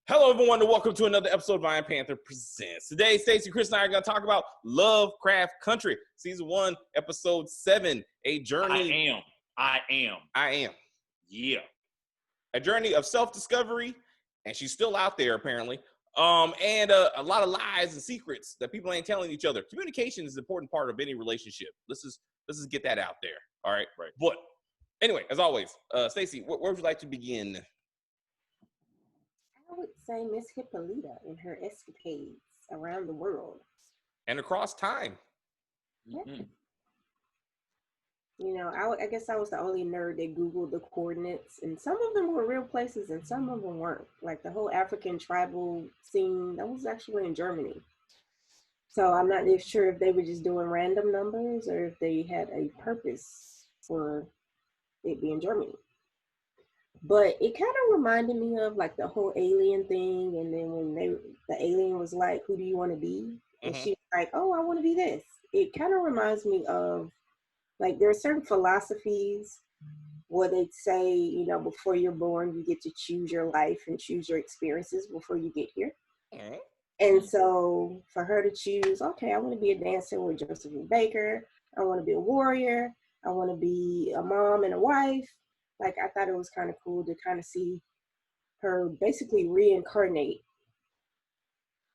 Hello, everyone, and welcome to another episode of Iron Panther Presents. Today, Stacey, Chris, and I are going to talk about Lovecraft Country, Season 1, Episode 7, A Journey... I am. Yeah. A journey of self-discovery, and she's still out there, apparently, and a lot of lies and secrets that people ain't telling each other. Communication is an important part of any relationship. Let's just get that out there, all right? Right. But anyway, as always, Stacey, where would you like to begin? I would say Miss Hippolyta and her escapades around the world. And across time. Mm-hmm. You know, I guess I was the only nerd that Googled the coordinates, and some of them were real places and some of them weren't. Like the whole African tribal scene, that was actually in Germany. So I'm not sure if they were just doing random numbers or if they had a purpose for it being Germany. But it kind of reminded me of like the whole alien thing. And then when the alien was like, who do you want to be? And she's like, oh, I want to be this. It kind of reminds me of like there are certain philosophies where they say, you know, before you're born, you get to choose your life and choose your experiences before you get here. And so for her to choose, okay, I want to be a dancer with Josephine Baker. I want to be a warrior. I want to be a mom and a wife. Like, I thought it was kind of cool to kind of see her basically reincarnate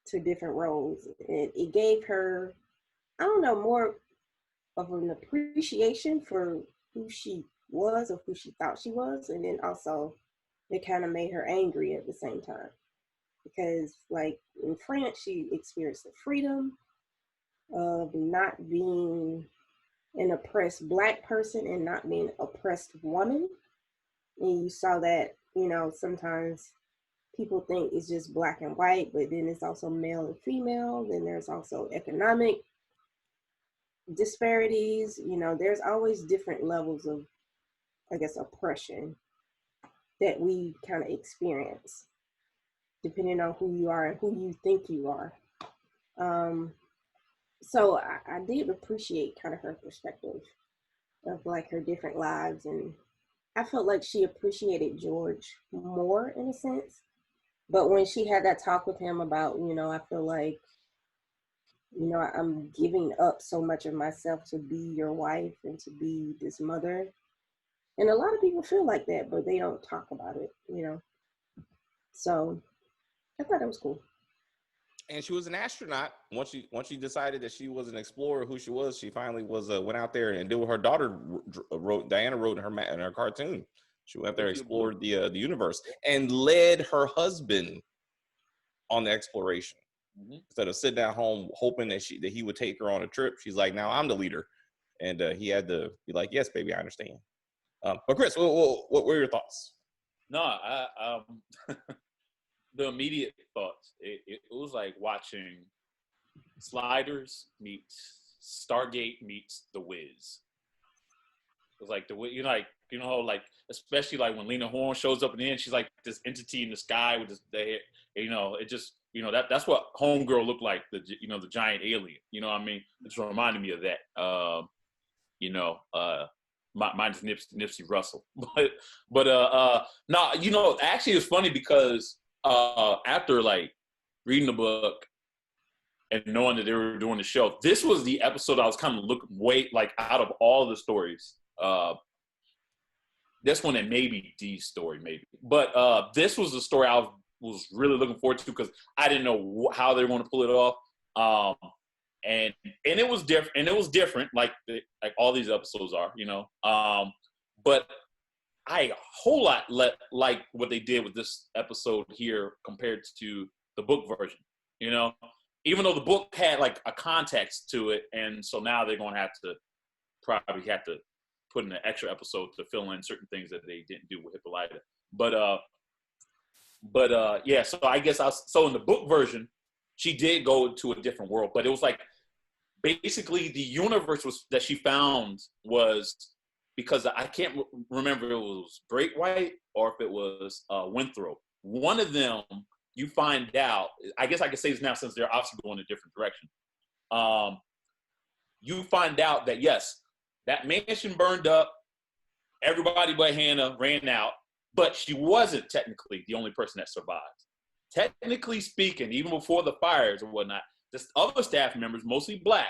to different roles. And it gave her, I don't know, more of an appreciation for who she was or who she thought she was. And then also, it kind of made her angry at the same time. Because, like, in France, she experienced the freedom of not being an oppressed Black person and not being an oppressed woman. And you saw that, you know, sometimes people think it's just black and white, but then it's also male and female. Then there's also economic disparities. You know, there's always different levels of, I guess, oppression that we kind of experience, depending on who you are and who you think you are. So I did appreciate kind of her perspective of like her different lives, and I felt like she appreciated George more in a sense. But when she had that talk with him about, you know, I feel like, you know, I'm giving up so much of myself to be your wife and to be this mother. And a lot of people feel like that, but they don't talk about it, you know. So I thought it was cool. And she was an astronaut. Once she decided that she was an explorer, who she was, she finally went out there and did what her daughter Diana wrote in her cartoon. She went out there, explored the universe, and led her husband on the exploration. Instead of sitting at home hoping that he would take her on a trip, she's like, "Now I'm the leader," and he had to be like, "Yes, baby, I understand." But Chris, what were your thoughts? No, the immediate thoughts. It was like watching Sliders meets Stargate meets The Wiz. It was like how like especially like when Lena Horne shows up in the end, she's like this entity in the sky with this, you know, it just, you know, that's what Homegirl looked like, the giant alien. You know what I mean? It just reminded me of that. You know, mine's Nipsey Russell, but no, you know, actually it's funny because after like reading the book and knowing that they were doing the show, this was the episode I was kind of looking out of all the stories. This one and maybe Dee's story, maybe, but this was the story I was really looking forward to because I didn't know how they were going to pull it off. And it was different, and it was different, like all these episodes are, you know. But I a whole lot like what they did with this episode here compared to the book version, you know. Even though the book had like a context to it, and so now they're going to probably have to put in an extra episode to fill in certain things that they didn't do with Hippolyta. But yeah. So I guess so in the book version, she did go to a different world, but it was like basically the universe that she found was, because I can't remember if it was Great White or if it was Winthrop. One of them, you find out, I guess I can say this now since they're obviously going in a different direction. You find out that, yes, that mansion burned up, everybody but Hannah ran out, but she wasn't technically the only person that survived. technically speaking, even before the fires or whatnot, the other staff members, mostly black,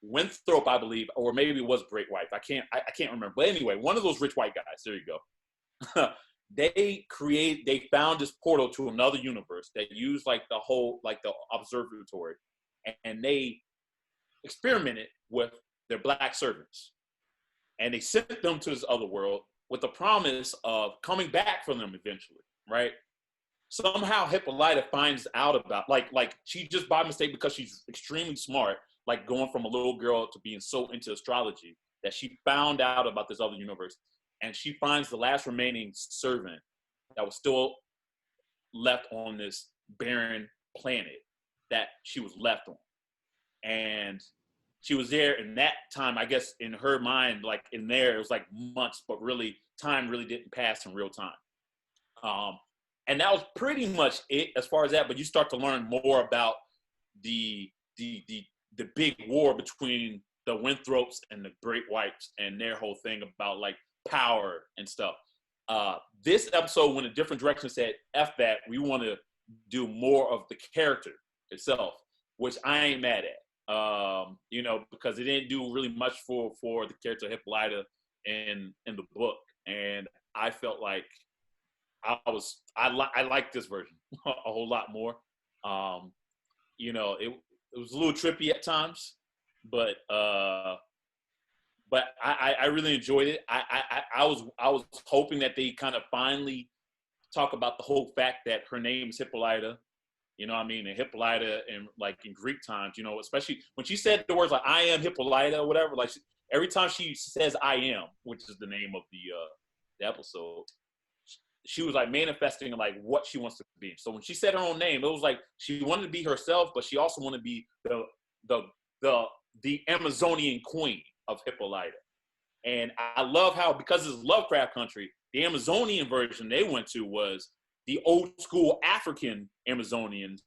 Winthrop, I believe, or maybe it was Great White. I can't remember. But anyway, one of those rich white guys. There you go. They found this portal to another universe that used like the observatory, and they experimented with their black servants, and they sent them to this other world with the promise of coming back for them eventually, right? Somehow Hippolyta finds out about like she just by mistake, because she's extremely smart, like going from a little girl to being so into astrology, that she found out about this other universe, and she finds the last remaining servant that was still left on this barren planet that she was left on. And she was there in that time, I guess in her mind, like in there, it was like months, but really time really didn't pass in real time. And that was pretty much it as far as that. But you start to learn more about the big war between the Winthrops and the Great Whites and their whole thing about like power and stuff. This episode went a different direction, said, F that, we want to do more of the character itself, which I ain't mad at. Because it didn't do really much for the character Hippolyta in the book. And I felt like I liked this version a whole lot more. It was a little trippy at times, but I really enjoyed it. I was hoping that they kind of finally talk about the whole fact that her name is Hippolyta. You know what I mean? And Hippolyta, in Greek times, especially when she said the words like "I am Hippolyta" or whatever, like every time she says "I am," which is the name of the episode, she was like manifesting like what she wants to be. So when she said her own name, it was like she wanted to be herself, but she also wanted to be the Amazonian queen of Hippolyta. And I love how, because it's Lovecraft country, the Amazonian version they went to was the old school African Amazonians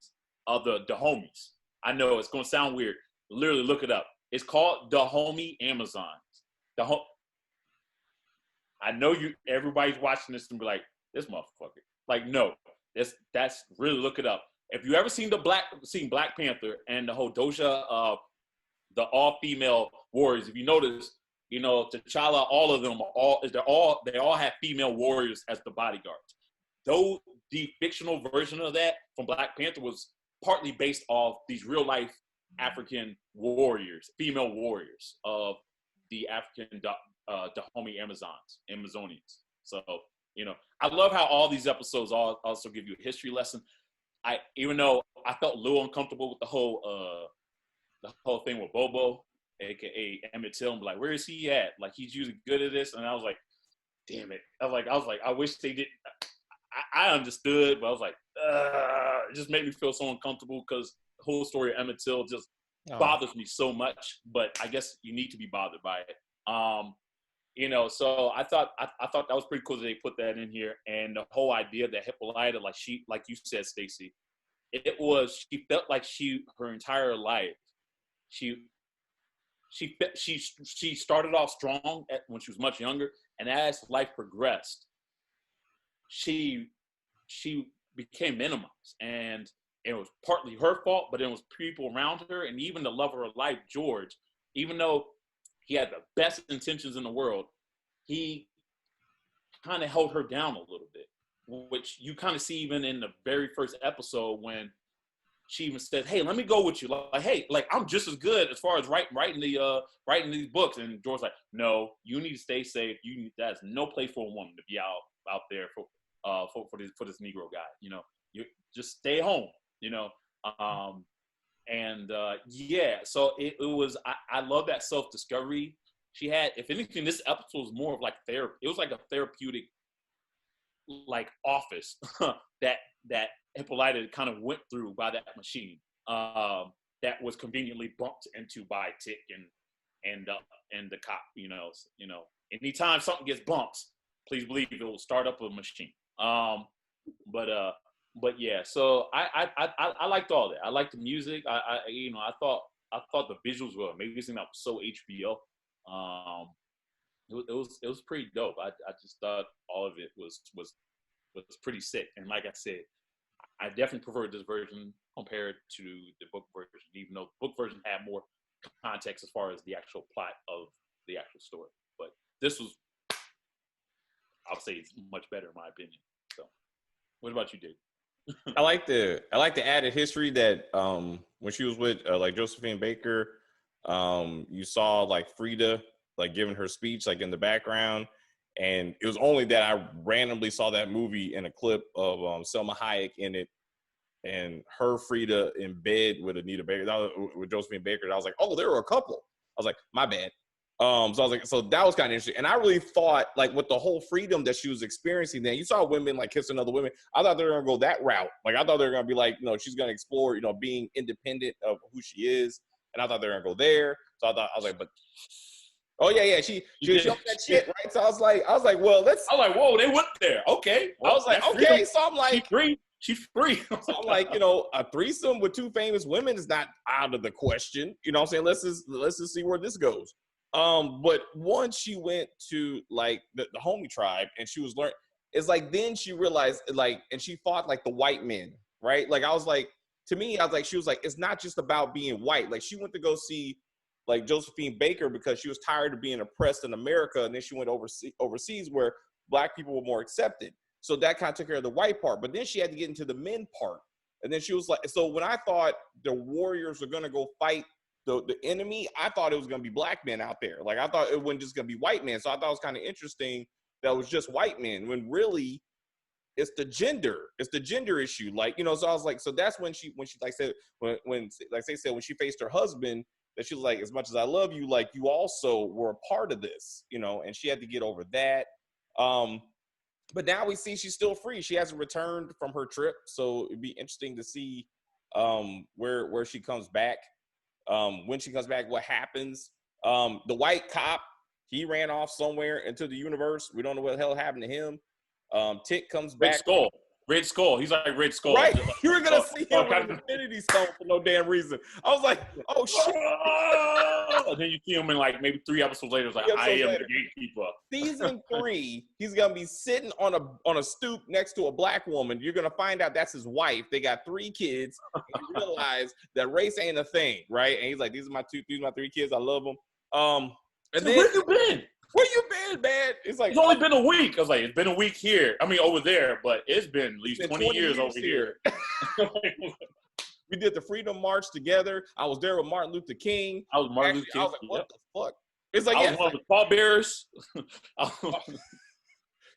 of the Dahomies. I know it's going to sound weird. Literally look it up. It's called Dahomey Amazons. I know everybody's watching this and be like, this motherfucker. Like, no, that's really, look it up. If you ever seen Black Panther and the whole Doja of the all-female warriors, if you notice, T'Challa, all of them they all have female warriors as the bodyguards. Though the fictional version of that from Black Panther was partly based off these real life African warriors, female warriors of the African Dahomey Amazonians. So, I love how all these episodes also give you a history lesson. Even though I felt a little uncomfortable with the whole thing with Bobo, aka Emmett Till, and be like, where is he at? Like, he's usually good at this, and I was like, damn it. I was like, I wish they did. I understood, but I was like, it just made me feel so uncomfortable because the whole story of Emmett Till just bothers me so much. But I guess you need to be bothered by it. So I thought that was pretty cool that they put that in here, and the whole idea that Hippolyta, like you said, Stacey, she felt like her entire life, she started off strong when she was much younger, and as life progressed, she became minimized, and it was partly her fault, but it was people around her, and even the love of her life, George, even though he had the best intentions in the world, he kind of held her down a little bit, which you kind of see even in the very first episode when she even said, hey, let me go with you. Like, hey, like, I'm just as good as far as writing these books. And George's like, no, you need to stay safe. That's no place for a woman to be out there for this Negro guy. You just stay home, so it was, I love that self-discovery she had. If anything, this episode was more of like therapy. It was like a therapeutic like office that Hippolyta kind of went through by that machine that was conveniently bumped into by Tick and the cop. Anytime something gets bumped, please believe it will start up a machine. But yeah, so I liked all that. I liked the music. I thought the visuals were amazing. That was so HBO. It was pretty dope. I just thought all of it was pretty sick. And like I said, I definitely prefer this version compared to the book version, even though the book version had more context as far as the actual plot of the actual story. But this was, I'll say, it's much better in my opinion. So, what about you, Dave? I like the added history that when she was with like Josephine Baker, you saw like Frida like giving her speech like in the background, and it was only that I randomly saw that movie in a clip of Selma Hayek in it, and her Frida in bed with Anita Baker, with Josephine Baker. And I was like, oh, they were a couple. I was like, my bad. So I was like, so that was kind of interesting. And I really thought, like, with the whole freedom that she was experiencing, then you saw women like kissing other women. I thought they were gonna go that route. Like, I thought they were gonna be like, she's gonna explore, being independent of who she is. And I thought they were gonna go there. So I was like, but oh yeah, she on that shit, right? So I was like, well, let's. I was like, whoa, they went there. Okay. Well, I was like, okay. Freedom. So I'm like, She's free. So I'm like, a threesome with two famous women is not out of the question. You know what I'm saying? Let's just see where this goes. But once she went to like the homie tribe and she was learning, it's like then she realized like, and she fought like the white men, right? Like I was like, to me, I was like, she was like, it's not just about being white. Like she went to go see like Josephine Baker because she was tired of being oppressed in America, and then she went overseas where Black people were more accepted. So that kind of took care of the white part. But then she had to get into the men part. And then she was like, so when I thought the warriors were going to go fight the enemy, I thought it was going to be Black men out there. Like, I thought it wasn't just going to be white men. So I thought it was kind of interesting that it was just white men when really it's the gender. It's the gender issue. Like, so I was like, so that's when she like said, when she faced her husband, that she was like, as much as I love you, like you also were a part of this, and she had to get over that. But now we see she's still free. She hasn't returned from her trip, so it'd be interesting to see where she comes back. When she comes back, what happens? The white cop, he ran off somewhere into the universe. We don't know what the hell happened to him. Tick comes back. Red Skull. He's like Red Skull. Right. You were going to see him with an Infinity Stone for no damn reason. I was like, oh, shit. And then you see him in like maybe 3 episodes later. It's like, I am the gatekeeper. Season 3, he's going to be sitting on a stoop next to a Black woman. You're going to find out that's his wife. They got 3 kids. And you realize that race ain't a thing, right? And he's like, these are my 3 kids. I love them. And then, where you been? Where you been, man? It's like, it's only been a week. I was like, it's been a week here. I mean, over there, but it's been at least 20 years over here. We did the Freedom March together. I was there with Martin Luther King. I was Martin Luther King. I was like, what the fuck? It's like, I was one of the pallbearers.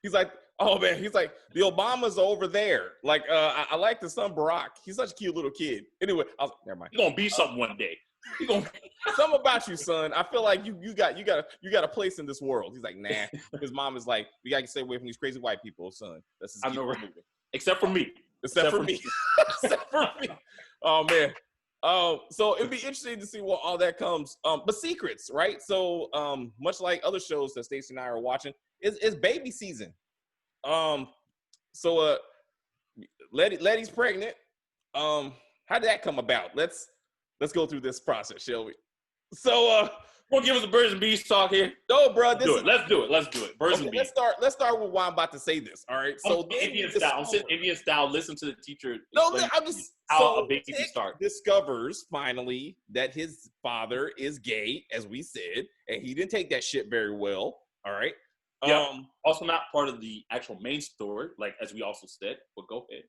He's like, oh man, he's like, the Obamas are over there. Like, I like the son Barack. He's such a cute little kid. Anyway, I was like, never mind. You're gonna be something one day. Something about you, son. I feel like you got a place in this world. He's like, nah. His mom is like, we gotta stay away from these crazy white people, son. That's his I know, right? Except for me. Except for me. Except for me. Oh man. So it'd be interesting to see what all that comes. But secrets, right? So much like other shows that Stacey and I are watching, it's baby season. So Letty's pregnant. How did that come about? Let's go through this process, shall we? So, won't give us a birds and bees talk here. No, bro. Let's do it. Birds and bees. Let's start with why I'm about to say this. All right. So Indian style. I'm sitting Indian style. Listen to the teacher. No, I'm just how a baby starts. Discovers finally that his father is gay, as we said, and he didn't take that shit very well. All right. Yeah. Also not part of the actual main story, like as we also said. But go ahead.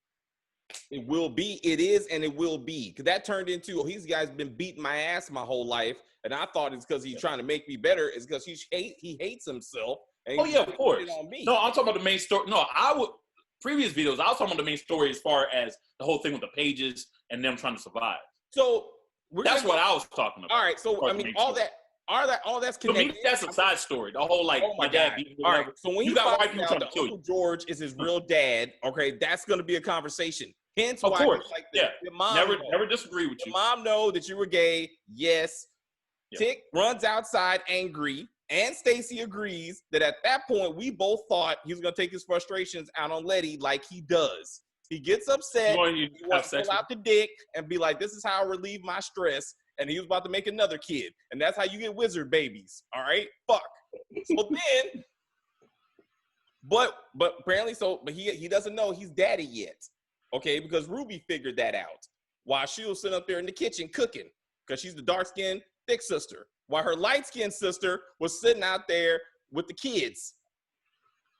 It will be. It is, and it will be. Because that turned into, these guys been beating my ass my whole life, and I thought it's because he's trying to make me better. It's because he hates himself. And of course. On me. No, I'm talking about the main story. No, previous videos, I was talking about the main story as far as the whole thing with the pages and them trying to survive. So that's what I was talking about. All right. So I mean, all that's connected. To me, that's a side story. The whole my dad beat me. All right. So when you got white people trying to kill you, Uncle George is his real dad. Okay, that's going to be a conversation. Hence of why course. Like yeah. Your mom never disagree with you. Your mom know that you were gay. Yes. Yeah. Tick runs outside angry, and Stacey agrees that at that point we both thought he was gonna take his frustrations out on Letty like he does. He gets upset. He wants to pull out the dick and be like, "This is how I relieve my stress." And he was about to make another kid, and that's how you get wizard babies. All right, fuck. So then, but apparently, but he doesn't know he's daddy yet. Okay, because Ruby figured that out while she was sitting up there in the kitchen cooking, because she's the dark-skinned, thick sister, while her light-skinned sister was sitting out there with the kids.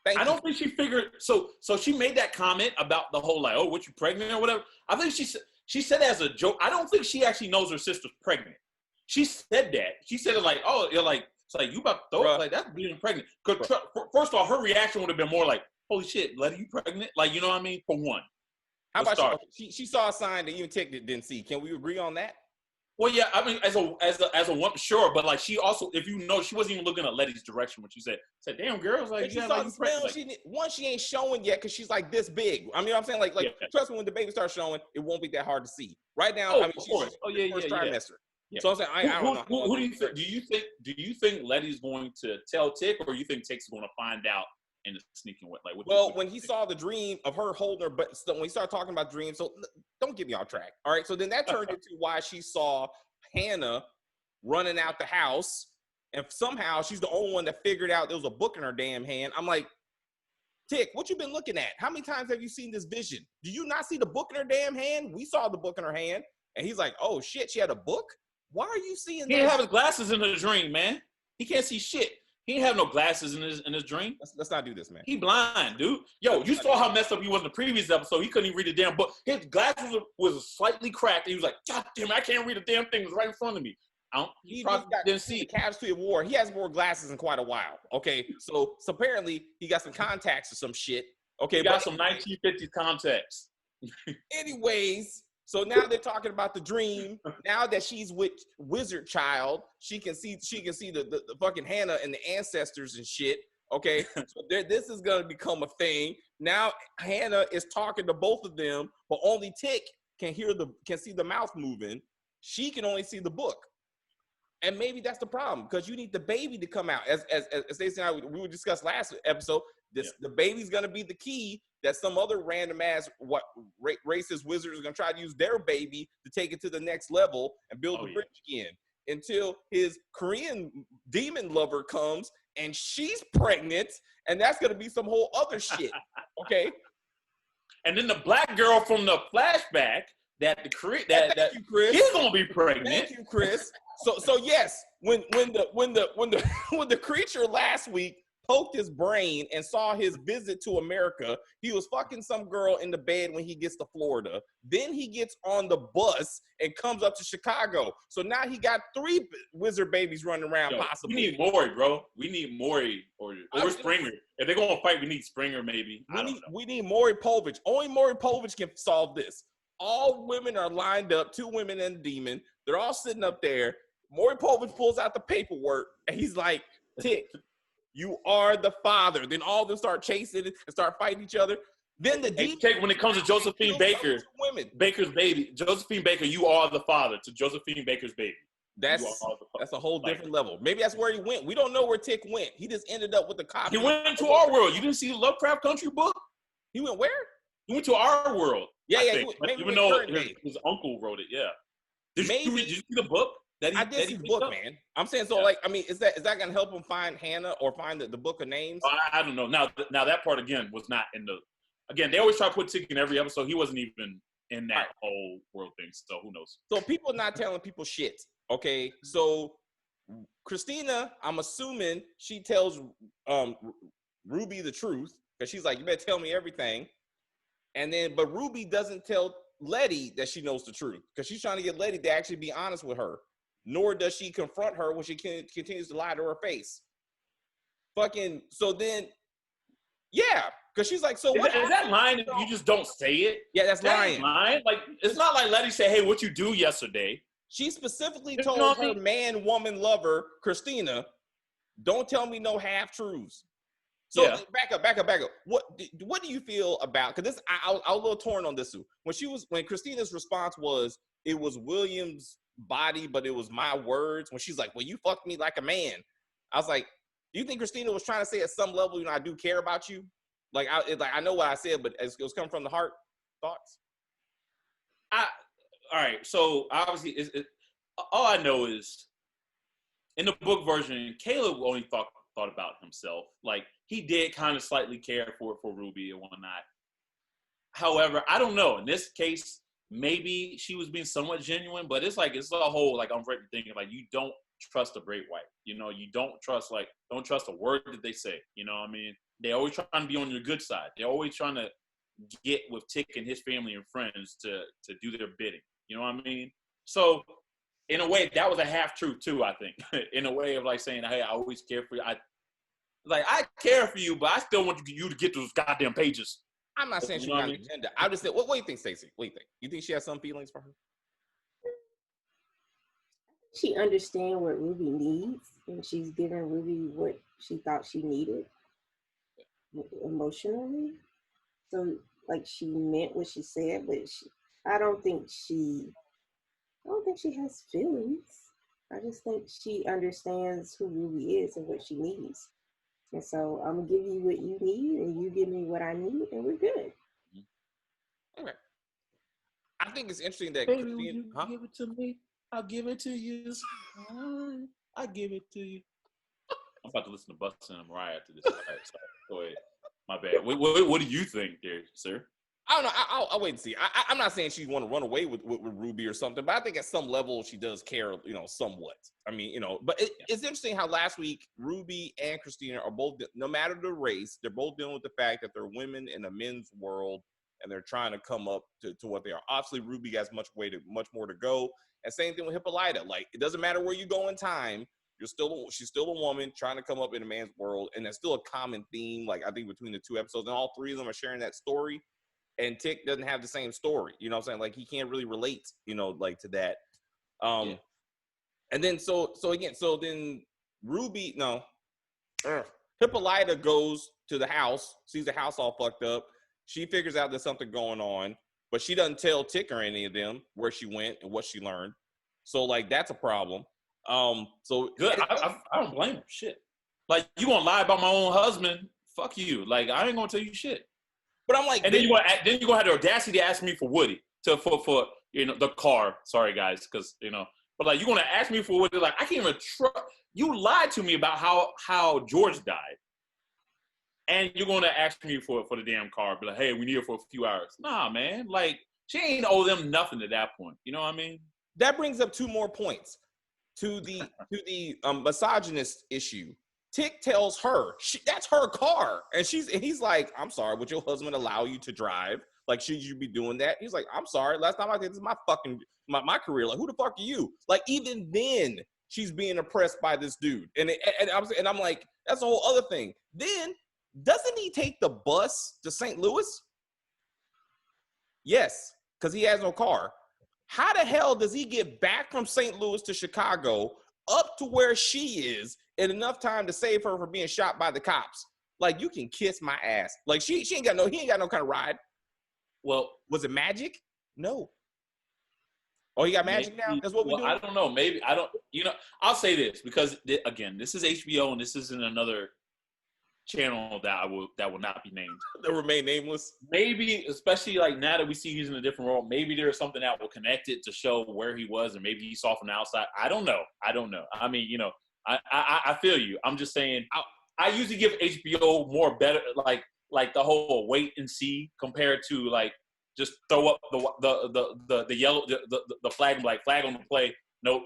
I don't think she figured. So she made that comment about the whole like, oh, what, you pregnant or whatever. I think she said it as a joke. I don't think she actually knows her sister's pregnant. She said that. She said it like, oh, you're like, it's like, you about to throw it? Like, that's being pregnant. Because first of all, her reaction would have been more like, holy shit, Letty, you pregnant? Like, you know what I mean? For one. How about she saw a sign that even Tick didn't see. Can we agree on that? Well, yeah, I mean, as a woman, sure, but like she also, if you know, she wasn't even looking at Letty's direction when she said, damn, girl, like, she saw the smell. She ain't showing yet because she's like this big. I mean, I'm saying like trust me, when the baby starts showing, it won't be that hard to see. Right now, I mean, she's first trimester. Yeah. So I'm saying, I don't know. Who do you think? Do you think Letty's going to tell Tick, or you think Tick's going to find out in the sneaking way? Like, when he saw the dream of her holding her, but when he started talking about dreams, so don't get me off track. All right, so then that turned into why she saw Hannah running out the house, and somehow she's the only one that figured out there was a book in her damn hand. I'm like, Tick, what you been looking at? How many times have you seen this vision? Do you not see the book in her damn hand? We saw the book in her hand, and he's like, oh shit, she had a book. Why are you seeing? He didn't have his glasses in the dream, man. He can't see shit. He didn't have no glasses in his dream. Let's not do this, man. He blind, dude. Yo, you saw how messed up he was in the previous episode. He couldn't even read the damn book. His glasses was slightly cracked. And he was like, God damn it, I can't read the damn thing. It was right in front of me. He probably didn't see the casualty of war. He hasn't worn glasses in quite a while. Okay, so apparently he got some contacts or some shit. Okay, he got some 1950s contacts. Anyways. So now they're talking about the dream. Now that she's with Wizard Child, she can see the fucking Hannah and the ancestors and shit. Okay, so this is gonna become a thing. Now Hannah is talking to both of them, but only Tick can see the mouth moving. She can only see the book, and maybe that's the problem because you need the baby to come out. As Stacey and I we discussed last episode, the baby's gonna be the key. That some other random ass racist wizard is gonna try to use their baby to take it to the next level and build the bridge again until his Korean demon lover comes and she's pregnant and that's gonna be some whole other shit. Okay. And then the black girl from the flashback that thank you, Chris. She's gonna be pregnant. Thank you, Chris. So yes, when the creature last week poked his brain and saw his visit to America, he was fucking some girl in the bed when he gets to Florida. Then he gets on the bus and comes up to Chicago. So now he got 3 wizard babies running around. Possibly. We need Maury, bro. We need Maury or Springer. If they're gonna fight, we need Springer maybe. We need Maury Povich. Only Maury Povich can solve this. All women are lined up, 2 women and a demon. They're all sitting up there. Maury Povich pulls out the paperwork and he's like, Tick, you are the father. Then all of them start chasing and start fighting each other. Then when it comes to Josephine Baker's baby, Josephine Baker, you are the father to Josephine Baker's baby. That's a whole different level. Maybe that's where he went. We don't know where Tick went. He just ended up with the copy. He went to our world. You didn't see the Lovecraft Country book? He went where? He went to our world. Yeah. Even though his uncle wrote it, yeah. Did you see the book? I did see the book, man. I'm saying so. Yeah. Like, I mean, is that gonna help him find Hannah or find the book of names? I don't know. Now that part again was not in the. Again, they always try to put Tick in every episode. He wasn't even in that whole world thing. So who knows? So people not telling people shit. Okay, so Christina, I'm assuming she tells Ruby the truth because she's like, you better tell me everything. And then, but Ruby doesn't tell Letty that she knows the truth because she's trying to get Letty to actually be honest with her. Nor does she confront her when she continues to lie to her face. Fucking, so then, yeah, because she's like, so what? Is that lying if you just don't say it? Yeah, that's lying. Like, it's not like Letty said, hey, what you do yesterday? She specifically told her man, woman, lover, Christina, don't tell me no half-truths. So back up. What do you feel about, because this, I was a little torn on this too. When Christina's response was, it was William's body, but it was my words. When she's like, well, you fucked me like a man. I was like, do you think Christina was trying to say at some level, I do care about you? Like, I know what I said, but it was coming from the heart. Thoughts? All right. So obviously, all I know is in the book version, Caleb only thought about himself. Like, he did kind of slightly care for Ruby and whatnot. However, I don't know. In this case, maybe she was being somewhat genuine, but it's like it's a whole like unwritten thing. Like you don't trust a great white. You know, you don't trust a word that they say. You know what I mean? They always trying to be on your good side. They're always trying to get with Tick and his family and friends to do their bidding. You know what I mean? So in a way, that was a half truth too, I think. In a way of like saying, hey, I always care for you. I care for you, but I still want you to get those goddamn pages. I'm not saying she got an agenda. I just said, what do you think, Stacey? What do you think? You think she has some feelings for her? She understands what Ruby needs, and she's giving Ruby what she thought she needed emotionally. So, like, she meant what she said, but I don't think she has feelings. I just think she understands who Ruby is and what she needs. And so I'm gonna give you what you need, and you give me what I need, and we're good. Okay. I think it's interesting that Baby, you give it to me, I'll give it to you. I'll give it to you. I'm about to listen to Busta and Mariah after this. All right, sorry. Go ahead. My bad. What do you think, there, sir? I don't know. I'll wait and see. I'm not saying she want to run away with Ruby or something, but I think at some level she does care, somewhat. I mean, but it's interesting how last week Ruby and Christina are both, no matter the race, they're both dealing with the fact that they're women in a men's world and they're trying to come up to what they are. Obviously, Ruby has much more to go. And same thing with Hippolyta. Like, it doesn't matter where you go in time. She's still a woman trying to come up in a man's world, and that's still a common theme. Like, I think between the two episodes, and all three of them are sharing that story. And Tick doesn't have the same story, you know what I'm saying? Like, he can't really relate, like to that. And then then Ruby, Hippolyta goes to the house, sees the house all fucked up. She figures out there's something going on, but she doesn't tell Tick or any of them where she went and what she learned. So, like, that's a problem. So good. I don't blame her. Shit. Like, you gonna lie about my own husband? Fuck you. Like, I ain't gonna tell you shit. But I'm like, and then you're gonna have the audacity to ask me for Woody for the car. Sorry guys, because but like, you're gonna ask me for Woody. Like, I can't even trust you. Lied to me about how George died, and you're gonna ask me for the damn car. Be like, hey, we need it for a few hours. Nah, man. Like, she ain't owe them nothing at that point. You know what I mean? That brings up two more points to the misogynist issue. Tick tells her that's her car, and he's like, I'm sorry, would your husband allow you to drive? Like, should you be doing that? He's like, I'm sorry, last time I did this is my fucking my career. Like, who the fuck are you? Like, even then she's being oppressed by this dude, and I'm like, that's a whole other thing. Then doesn't he take the bus to St. Louis? Yes, because he has no car. How the hell does he get back from St. Louis to Chicago up to where she is in enough time to save her from being shot by the cops? Like, you can kiss my ass. Like, he ain't got no kind of ride. Well, was it magic? No. Oh, he got magic now? That's what we do? I don't know. Maybe I don't. I'll say this because again, this is HBO and this isn't another channel that will not be named. They'll remain nameless. Maybe, especially like now that we see he's in a different role, maybe there's something that will connect it to show where he was, and maybe he saw from the outside. I don't know. I mean, I feel you. I'm just saying. I usually give HBO more better, like the whole wait and see compared to like just throw up the yellow the flag, like flag on the play. Nope.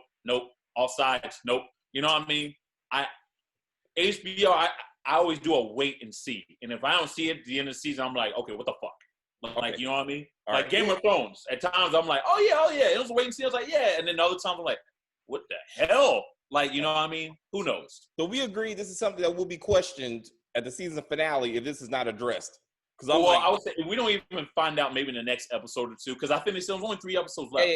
All sides. Nope. You know what I mean? HBO. I always do a wait and see, and if I don't see it at the end of the season, I'm like, okay, what the fuck? Like, you know what I mean? All like right. Game of Thrones. At times, I'm like, oh yeah, it was a wait and see. I was like, yeah, and then other times, I'm like, what the hell? Like, you know what I mean? Who knows? So we agree this is something that will be questioned at the season finale if this is not addressed. Because I would say if we don't even find out maybe in the next episode or two, because I think there's only 3 episodes left.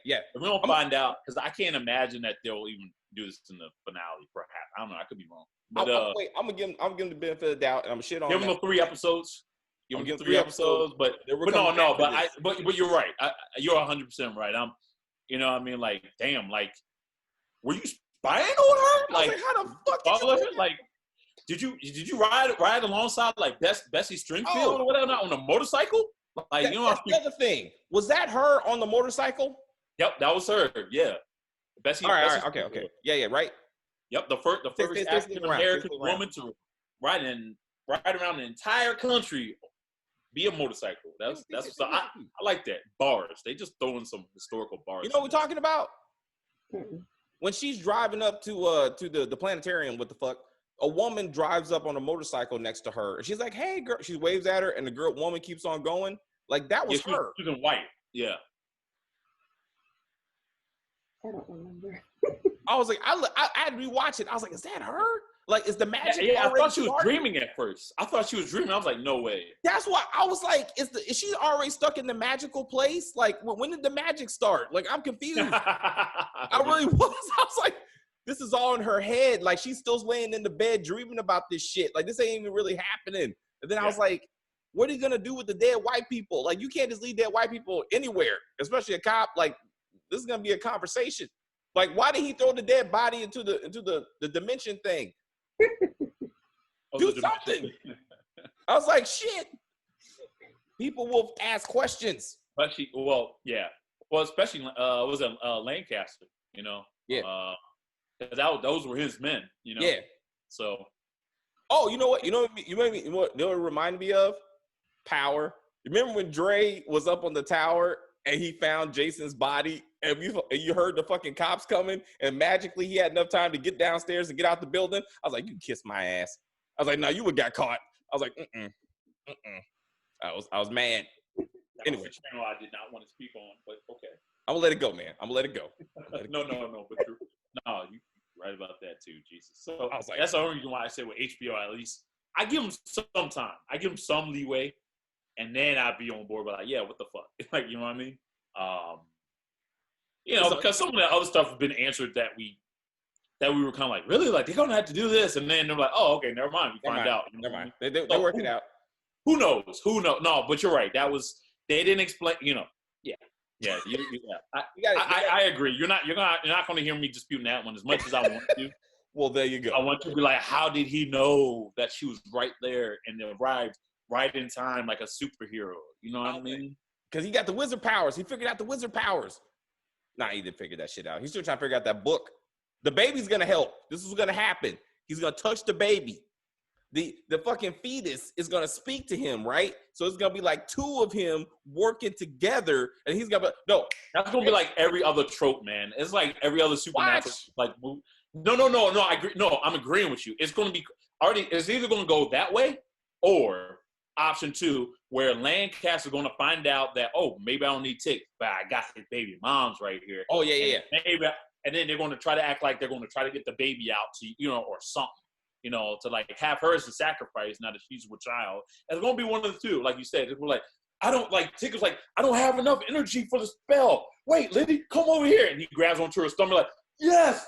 Yeah. If we don't find out, because I can't imagine that they'll even do this in the finale. Perhaps I don't know. I could be wrong. But I'm gonna give him the benefit of the doubt, and I'm shit on. Give him the 3 episodes. Give him 3 episodes, but you're right. You're 100% right. You know what I mean? Like, damn, like, were you spying on her? Like, how the fuck did you do that? Like, did you ride alongside like Bessie Stringfield or whatever on a motorcycle? Like, that's the other thing. Was that her on the motorcycle? Yep, that was her. Yeah, Bessie. All right. Okay. Yeah, right. Yep, the first African American woman to ride around the entire country Be a motorcycle. That's so I like that. Bars. They just throw in some historical bars. You know what we're talking about? Mm-mm. When she's driving up to the planetarium, what the fuck? A woman drives up on a motorcycle next to her. She's like, "Hey, girl." She waves at her, and the woman keeps on going. Like that was her. She's in white. Yeah. I don't remember. I was like, I had to rewatch it. I was like, is that her? Like, is the magic? Yeah, I thought she was started? dreaming at first. I thought she was dreaming. I was like, no way. That's why I was like, is she already stuck in the magical place? Like, when did the magic start? Like, I'm confused. I really was. I was like, this is all in her head. Like, she's still laying in the bed dreaming about this shit. Like, this ain't even really happening. And then I was like, what are you gonna do with the dead white people? Like, you can't just leave dead white people anywhere, especially a cop. Like, this is gonna be a conversation. Like, why did he throw the dead body into the dimension thing? Do something. I was like, shit. People will ask questions. Especially, especially was it Lancaster? You know, Yeah. Those were his men. You know, yeah. So, oh, you know what? You know what it reminded me of? Power. Remember when Dre was up on the tower and he found Jason's body, and you heard the fucking cops coming, and magically he had enough time to get downstairs and get out the building? I was like, you can kiss my ass. I was like, no, you would got caught. I was like, I was mad. Anyway, I did not want to speak on, but okay. I'm gonna let it go, man. I'm gonna let it go. No, but you're right about that too, Jesus. So I was like, that's the only reason why I say with HBO, at least I give them some time. I give them some leeway, and then I'd be on board. But like, yeah, what the fuck? Like, you know what I mean? Because some of the other stuff has been answered that we were kind of like, really? Like, they're going to have to do this. And then they're like, oh, okay, never mind. We find out. Never mind. They work it out. Who knows? No, but you're right. They didn't explain, Yeah. I agree. You're not going to hear me disputing that one as much as I want to. Well, there you go. I want to be like, how did he know that she was right there and arrived right in time like a superhero? You know what I mean? Because he got the wizard powers. He figured out the wizard powers. Nah, he didn't figure that shit out. He's still trying to figure out that book. The baby's going to help. This is what's going to happen. He's going to touch the baby. The fucking fetus is going to speak to him, right? So it's going to be like two of him working together, and he's going to be, no. That's going to be like every other trope, man. It's like every other supernatural, like, no, I agree. No, I'm agreeing with you. It's going to be, it's either going to go that way, or option two, where Lancaster's going to find out that, oh, maybe I don't need Tick, but I got his baby mom's right here. Oh, yeah. And then they're going to try to act like they're going to try to get the baby out to, or something. To like have her as a sacrifice now that she's with child. It's gonna be one of the two, like you said. It's like, I don't like Tick was like, I don't have enough energy for the spell. Wait, Liddy, come over here. And he grabs onto her stomach like, yes,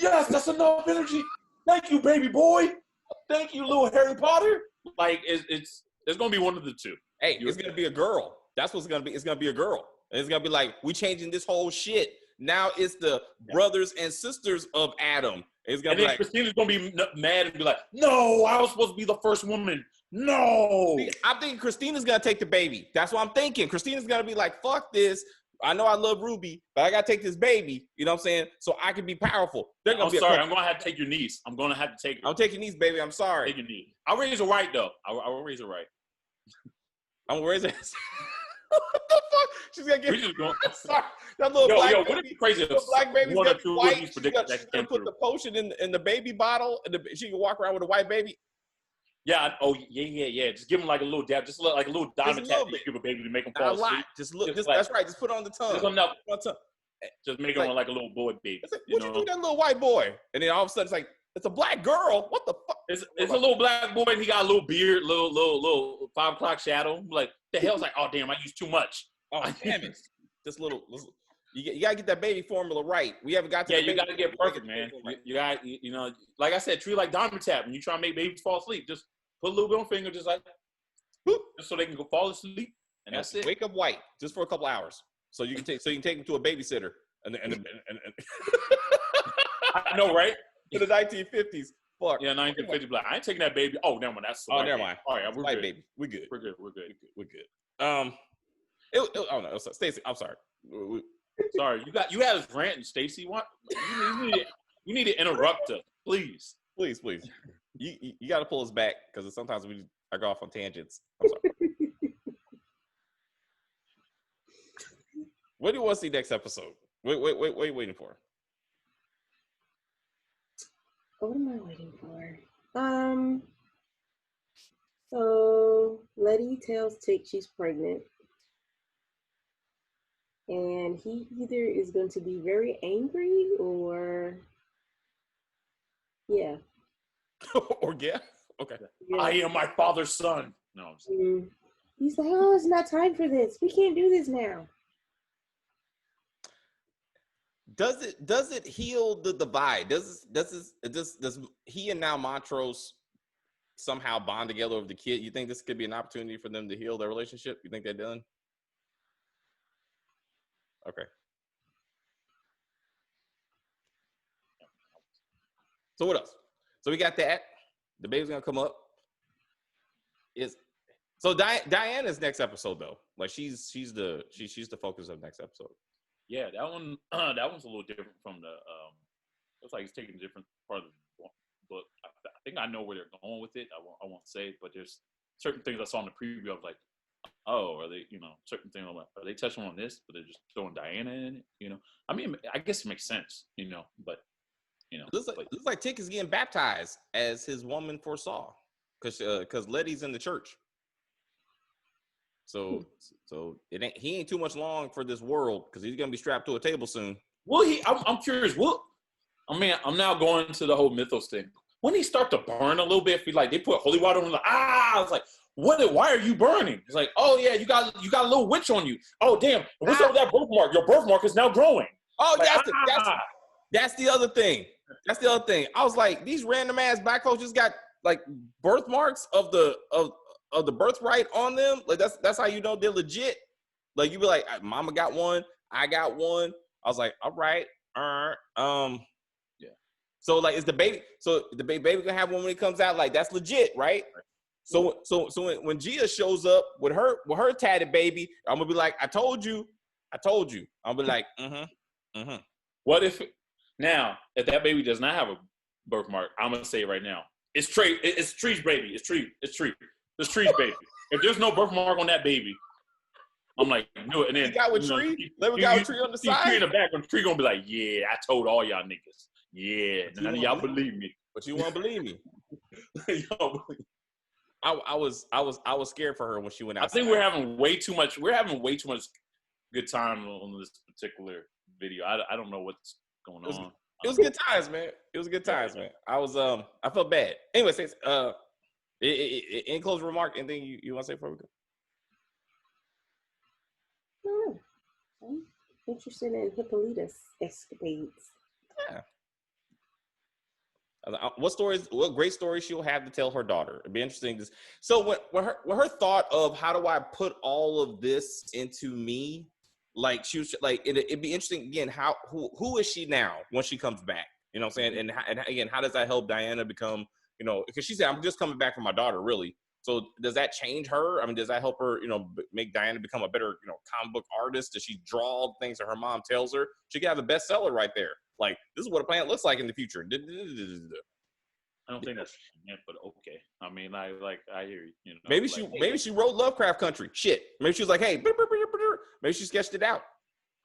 that's enough energy. Thank you, baby boy. Thank you, little Harry Potter. Like it's gonna be one of the two. Hey, it's gonna be a girl. That's what's gonna be. It's gonna be a girl. And it's gonna be like, we changing this whole shit. Now it's the brothers and sisters of Adam. It's gonna and be then like, Christina's gonna be mad and be like, no, I was supposed to be the first woman. No. I'm thinking Christina's gonna take the baby. That's what I'm thinking. Christina's gonna be like, fuck this. I know I love Ruby, but I gotta take this baby. You know what I'm saying? So I can be powerful. I'm sorry. I'm gonna have to take your niece. I'm gonna have to take her. I'm taking niece, baby. I'm sorry. Take your niece. I'll raise her right though. I'll raise her right. I'm gonna raise her. What the fuck? She's gonna get. Sorry. That little black baby. What if crazy? Black baby's gonna be white. She's gonna put through. the potion in the baby bottle, and she can walk around with a white baby. Yeah. Oh, yeah. Just give him like a little dab, just like a little diamond tap. You give a baby to make him fall asleep. Just look. That's right. Just put it on the tongue. Just make him like a little boy baby. Like, what you do, that little white boy? And then all of a sudden, it's like, it's a black girl. What the fuck? It's a little black boy, and he got a little beard, little 5 o'clock shadow. Like the hell's like, oh damn, I used too much. Oh damn it! This little. You gotta get that baby formula right. We haven't got to. Yeah, you gotta get perfect, man. You got, like I said, treat like diamond tap. When you try to make babies fall asleep, just put a little bit on finger, just like, boop, just so they can go fall asleep, and that's it. Wake up white just for a couple hours, so you can take them to a babysitter, and I know, right? In the 1950s. Fuck. Yeah, 1950s. Like, I ain't taking that baby. Oh, never mind. That's never mind. All right, we're white good. Baby. We're good. We're good. Oh no, Stacey. I'm sorry. Sorry, you had us ranting, Stacey. What? You need to interrupt us, please. Please. You got to pull us back because sometimes I go off on tangents. I'm sorry. What do you want to see next episode? Waiting for? What am I waiting for? So Letty tells Tick she's pregnant. And he either is going to be very angry or yeah. Or yeah? Okay. Yeah. I am my father's son. No. He's like, oh, it's not time for this. We can't do this now. Does it heal the divide? Does he and now Montrose somehow bond together over the kid? You think this could be an opportunity for them to heal their relationship? You think they're done? Okay. So what else? So we got that. The baby's gonna come up. So Diana's next episode though. Like she's the focus of next episode. Yeah, that one's a little different from the. Looks like it's taking a different part of the book. I think I know where they're going with it. I won't say it, but there's certain things I saw in the preview. I was like, oh, are they? Certain things. I'm like, are they touching on this? But they're just throwing Diana in it. I mean, I guess it makes sense. But looks like Tick is getting baptized as his woman foresaw, because Letty's in the church. So he ain't too much long for this world because he's gonna be strapped to a table soon. Well, I'm curious. I'm now going to the whole mythos thing. When he start to burn a little bit, if they put holy water on, I was like, what? Why are you burning? It's like, oh yeah, you got a little witch on you. Oh damn, what's up with that birthmark? Your birthmark is now growing. Oh, that's the other thing. That's the other thing. I was like, these random ass black folks just got like birthmarks of the birthright on them. Like that's how you know they're legit. Like you be like, mama got one, I got one. I was like, all right, yeah. So like, is the baby? So the baby gonna have one when it comes out? Like that's legit, right? So when Gia shows up with her tatted baby, I'm gonna be like, I told you. I'm gonna be like, What if that baby does not have a birthmark? I'm gonna say it right now. It's Trey. It's Tree's baby. It's Tree. It's Tree's baby. If there's no birthmark on that baby, I'm like, do it. And then you got with Tree. Let me got with Tree on the side. Tree in the back, and Tree gonna be like, yeah, I told all y'all niggas. Yeah, none of y'all believe me. But you won't believe me. I was scared for her when she went out. I think we're having way too much good time on this particular video. I don't know what's going on. It was good times, man. Man. I felt bad. Anyway, any closing remark? Anything you want to say before we go? I'm interested in Hippolyta's escapades. Yeah. What great stories she'll have to tell her daughter. It'd be interesting. So when her thought of how do I put all of this into me, like she was like, it'd be interesting again. Who is she now when she comes back? You know what I'm saying? And again, how does that help Diana become? Because she said I'm just coming back from my daughter, really. So does that change her? I mean, does that help her? Make Diana become a better comic book artist? Does she draw things that her mom tells her? She could have a bestseller right there. Like, this is what a planet looks like in the future. I don't think that's meant, but okay. I mean, I hear you. Maybe she wrote Lovecraft Country. Shit. Maybe she was like, hey, maybe she sketched it out.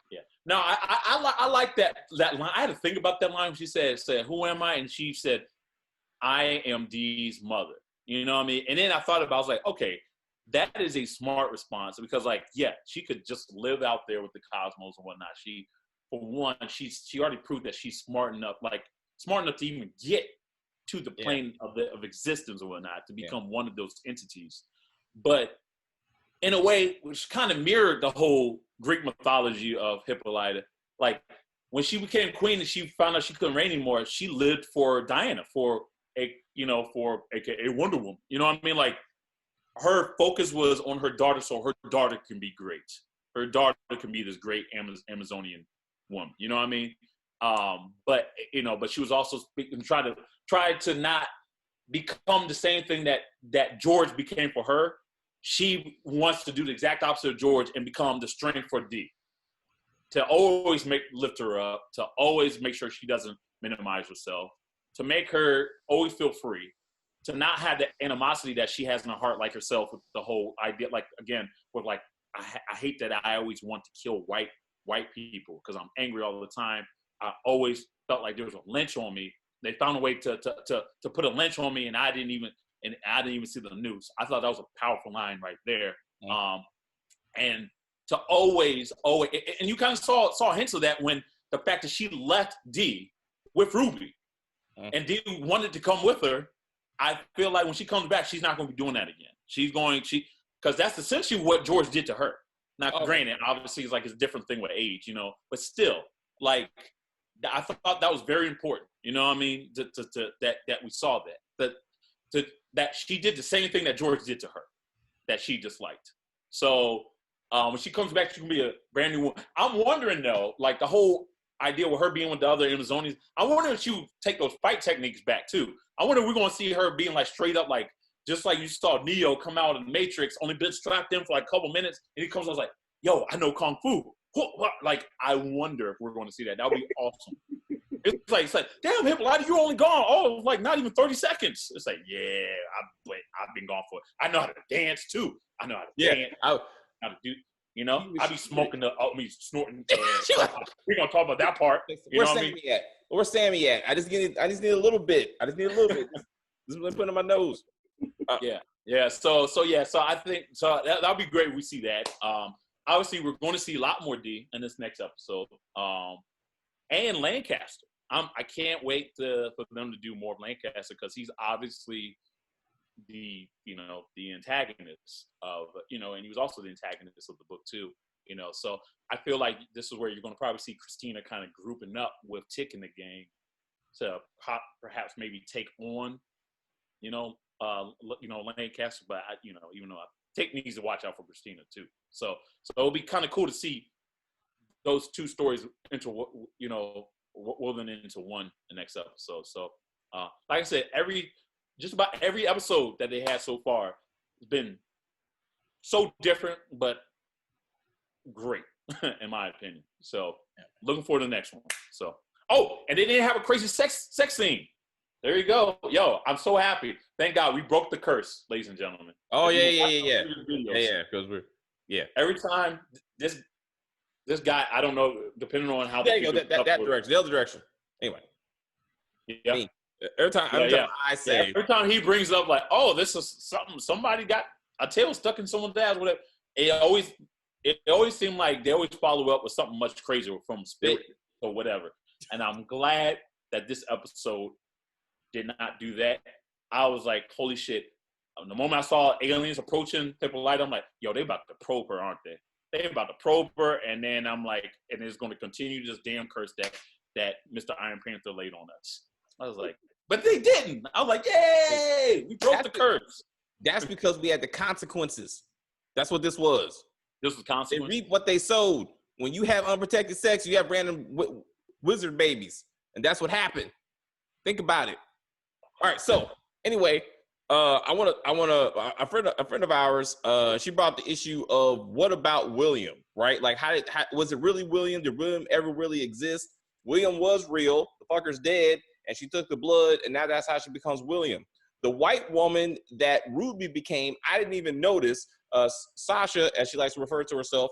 Yeah. No, I like that line. I had to think about that line when she said, who am I? And she said, I am Dee's mother. You know what I mean? And then I thought about, I was like, okay, that is a smart response because, like, yeah, she could just live out there with the cosmos and whatnot. For one, she already proved that she's smart enough to even get to the plane of existence and whatnot to become one of those entities. But in a way, which kind of mirrored the whole Greek mythology of Hippolyta. Like when she became queen and she found out she couldn't reign anymore, she lived for Diana, for AKA Wonder Woman. You know what I mean? Like her focus was on her daughter, so her daughter can be great. Her daughter can be this great Amazonian woman. You know what I mean? But she was also try to not become the same thing that George became for her. She wants to do the exact opposite of George and become the strength for Dee. To always lift her up, to always make sure she doesn't minimize herself, to make her always feel free, to not have the animosity that she has in her heart like herself with the whole idea, like, again, with like, I hate that I always want to kill white white people because I'm angry all the time. I always felt like there was a lynch on me. They found a way to put a lynch on me, and I didn't even see the news. I thought that was a powerful line right there. And to always, and you kind of saw hints of that when the fact that she left D with Ruby, and D wanted to come with her. I feel like when she comes back, she's not going to be doing that again. Because that's essentially what George did to her. Now, granted, obviously, it's like it's a different thing with age, but still, like, I thought that was very important. You know what I mean? That we saw that she did the same thing that George did to her, that she disliked. So when she comes back, she can be a brand new woman. I'm wondering though, like the whole idea with her being with the other Amazonians, I wonder if she would take those fight techniques back too. I wonder if we're gonna see her being like straight up like, just like you saw Neo come out in the Matrix, only been strapped in for like a couple minutes, and he comes out like, yo, I know Kung Fu. Like, I wonder if we're going to see that. That would be awesome. It's like, damn, Hippolyta, you only gone. Oh, like not even 30 seconds. It's like, yeah, I've been gone for it. I know how to dance too. I know how to dance. How to do, I be smoking snorting. We're gonna talk about that part. Where's Sammy at? Where's Sammy at? I just need a little bit. This is what I'm putting on my nose. Yeah. So I think that'll be great if we see that. Obviously, we're going to see a lot more D in this next episode. And Lancaster. I can't wait for them to do more of Lancaster because he's obviously the antagonist of, and he was also the antagonist of the book too, So I feel like this is where you're going to probably see Christina kind of grouping up with Tick in the gang to perhaps maybe take on, Lancaster, but even though Tick needs to watch out for Christina too. So it'll be kind of cool to see those two stories woven into one the next episode. So, like I said, just about every episode that they had so far has been so different, but great in my opinion. So, looking forward to the next one. So, and they didn't have a crazy sex scene. There you go. Yo, I'm so happy. Thank God we broke the curse, ladies and gentlemen. Oh, yeah. Because every time this guy, I don't know, depending on how there you go, that direction, the other direction. Anyway. Yeah. Every time I say every time he brings up like, oh, this is somebody got a tail stuck in someone's ass, whatever. It always seemed like they always follow up with something much crazier from spirit or whatever. And I'm glad that this episode did not do that. I was like, holy shit. The moment I saw aliens approaching Hippolyta, I'm like, yo, they about to probe her, aren't they? They about to probe her, and then I'm like, and it's going to continue this damn curse that Mr. Iron Panther laid on us. I was like, but they didn't. I was like, yay, we broke the curse. That's because we had the consequences. That's what this was. This was consequences. They reap what they sowed. When you have unprotected sex, you have random wizard babies, and that's what happened. Think about it. All right, so anyway, a friend of ours, she brought the issue of what about William, right? Like, how was it really William? Did William ever really exist? William was real. The fucker's dead, and she took the blood, and now that's how she becomes William. The white woman that Ruby became, I didn't even notice. Sasha, as she likes to refer to herself,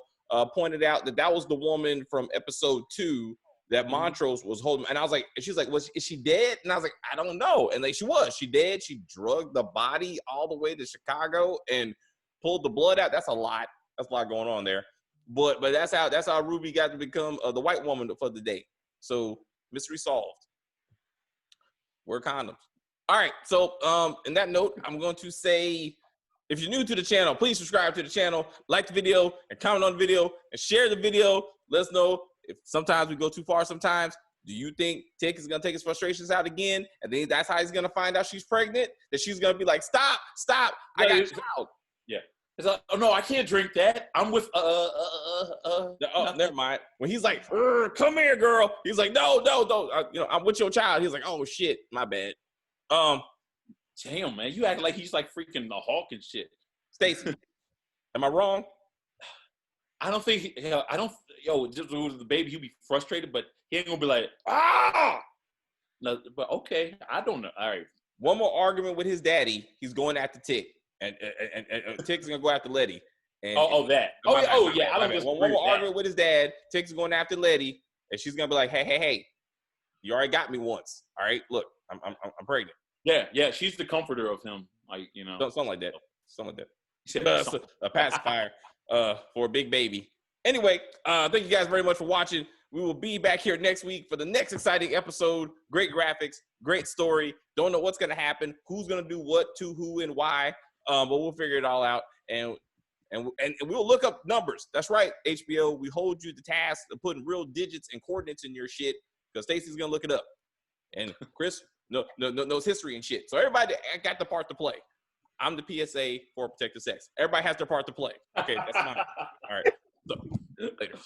pointed out that was the woman from episode 2 that Montrose was holding. And I was like, and she's like, is she dead? And I was like, I don't know. And like, she dead. She drugged the body all the way to Chicago and pulled the blood out. That's a lot. That's a lot going on there. But that's how Ruby got to become the white woman for the day. So mystery solved. Wear condoms. All right. So in that note, I'm going to say, if you're new to the channel, please subscribe to the channel, like the video, and comment on the video, and share the video. Let us know if sometimes we go too far sometimes. Do you think Tick is going to take his frustrations out again? And then that's how he's going to find out she's pregnant? That she's going to be like, stop, I got a child. Yeah. It's like, oh, no, I can't drink that. I'm with, never mind. When he's like, come here, girl. He's like, no, I'm with your child. He's like, oh, shit, my bad. Damn, man, you act like he's like freaking the Hulk and shit. Stacey, am I wrong? I don't think, just with the baby, he'll be frustrated, but he ain't gonna be like, ah! No, but okay, I don't know. All right. One more argument with his daddy, he's going after Tick. And Tick's gonna go after Letty. And that. Yeah. I don't just one will argue with his dad. Tick's going after Letty, and she's gonna be like, hey, you already got me once. All right, look, I'm pregnant. Yeah. She's the comforter of him, like something like that. A pacifier for a big baby. Anyway, thank you guys very much for watching. We will be back here next week for the next exciting episode. Great graphics, great story. Don't know what's gonna happen, who's gonna do what to who and why, but we'll figure it all out. And we'll look up numbers. That's right, HBO. We hold you to task of putting real digits and coordinates in your shit because Stacey's gonna look it up, and Chris knows history and shit. So everybody got the part to play. I'm the PSA for protected sex. Everybody has their part to play. Okay, that's mine. All right. So, later.